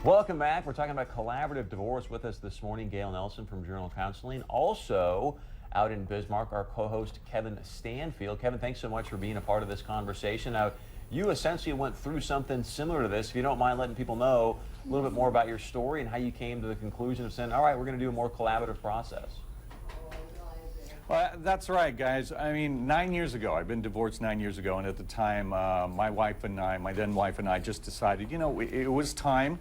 Welcome back. We're talking about collaborative divorce. With us this morning, Gail Nelson from Journal Counseling. Also out in Bismarck, our co-host Kevin Stanfield. Kevin, thanks so much for being a part of this conversation. Now, you essentially went through something similar to this. If you don't mind letting people know a little bit more about your story and how you came to the conclusion of saying, all right, we're going to do a more collaborative process. Well, that's right, guys. I mean, 9 years ago, I've been divorced 9 years ago, and at the time, my then wife and I just decided, you know, it was time.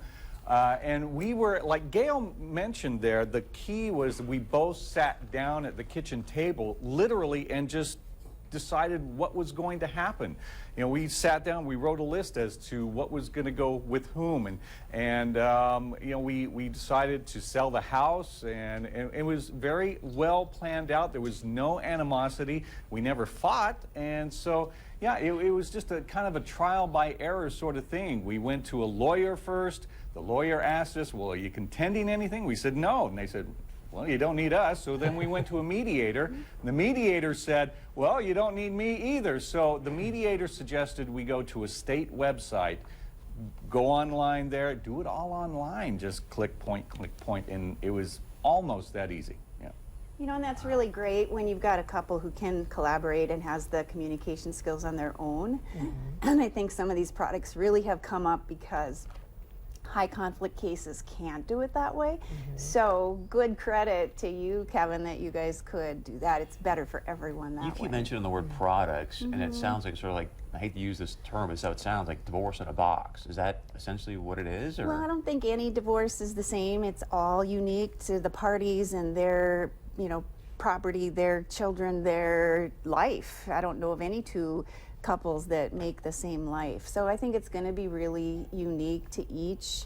And we were, like Gail mentioned there, the key was we both sat down at the kitchen table, literally, and just decided what was going to happen. You know, we sat down, we wrote a list as to what was going to go with whom, and you know, we decided to sell the house, and it was very well planned out. There was no animosity. We never fought, and so yeah, it was just a kind of a trial by error sort of thing. We went to a lawyer first. The lawyer asked us, well, are you contending anything? We said no, and they said, well, you don't need us. So then we went to a mediator. The mediator said, well, you don't need me either. So the mediator suggested we go to a state website, go online there, do it all online, just click, point, and it was almost that easy. Yeah. You know, and that's really great when you've got a couple who can collaborate and has the communication skills on their own. And I think some of these products really have come up because high conflict cases can't do it that way. So good credit to you, Kevin, that you guys could do that. It's better for everyone that way. You keep mentioning the word products, and it sounds like sort of like, I hate to use this term, but so it sounds like divorce in a box. Is that essentially what it is? Or? Well, I don't think any divorce is the same. It's all unique to the parties and their, you know, property, their children, their life. I don't know of any two couples that make the same life. So I think it's going to be really unique to each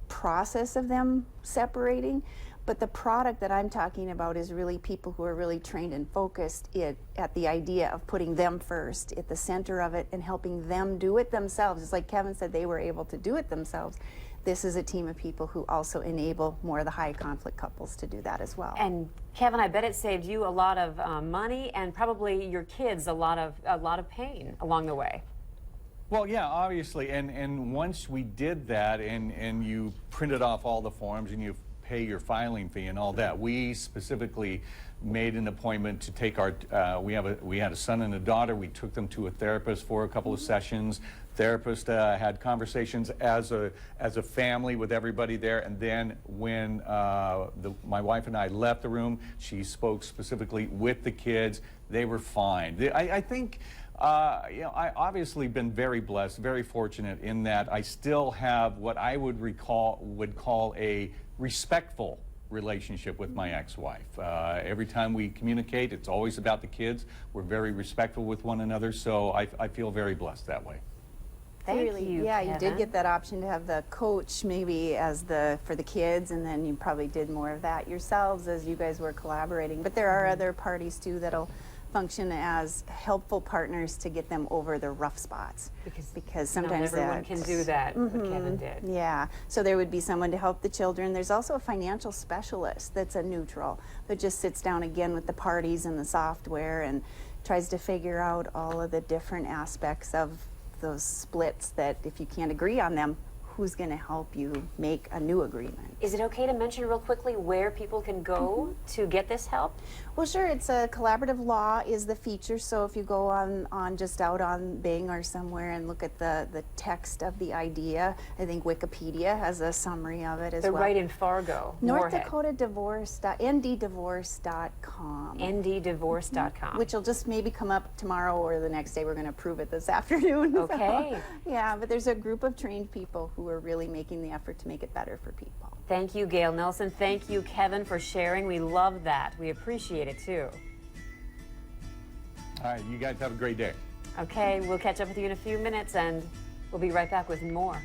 process of them separating. But the product that I'm talking about is really people who are really trained and focused at the idea of putting them first at the center of it and helping them do it themselves. It's like Kevin said, they were able to do it themselves. This is a team of people who also enable more of the high conflict couples to do that as well. And Kevin, I bet it saved you a lot of money and probably your kids a lot of pain along the way. Well, yeah, obviously, and once we did that, and you printed off all the forms and you pay your filing fee and all that, we specifically made an appointment to take our, we had a son and a daughter. We took them to a therapist for a couple of sessions. Therapist had conversations as a family with everybody there, and then when my wife and I left the room, she spoke specifically with the kids. They were fine. I think, you know, I obviously been very blessed, very fortunate in that I still have what I would call a respectful relationship with my ex-wife. Every time we communicate, it's always about the kids. We're very respectful with one another, so I feel very blessed that way. Thank you, yeah, Kevin. you did get that option to have the coach maybe as for the kids, and then you probably did more of that yourselves as you guys were collaborating. But there are other parties too that'll function as helpful partners to get them over the rough spots. Because sometimes not everyone can do that, what Kevin did. Yeah, so there would be someone to help the children. There's also a financial specialist that's a neutral that just sits down again with the parties and the software and tries to figure out all of the different aspects of those splits that if you can't agree on them, who's going to help you make a new agreement. Is it okay to mention real quickly where people can go to get this help? Well, sure. It's a collaborative law is the feature. So if you go on just out on Bing or somewhere and look at the text of the idea, I think Wikipedia has a summary of it as well. They're right in Fargo, North Moorhead. Dakota nddivorce.com. nddivorce.com. Which will just maybe come up tomorrow or the next day. We're going to prove it this afternoon. Okay. So, yeah, but there's a group of trained people who are really making the effort to make it better for people. Thank you, Gail Nelson. Thank you, Kevin, for sharing. We love that. We appreciate it, too. All right, you guys have a great day. Okay, we'll catch up with you in a few minutes, and we'll be right back with more.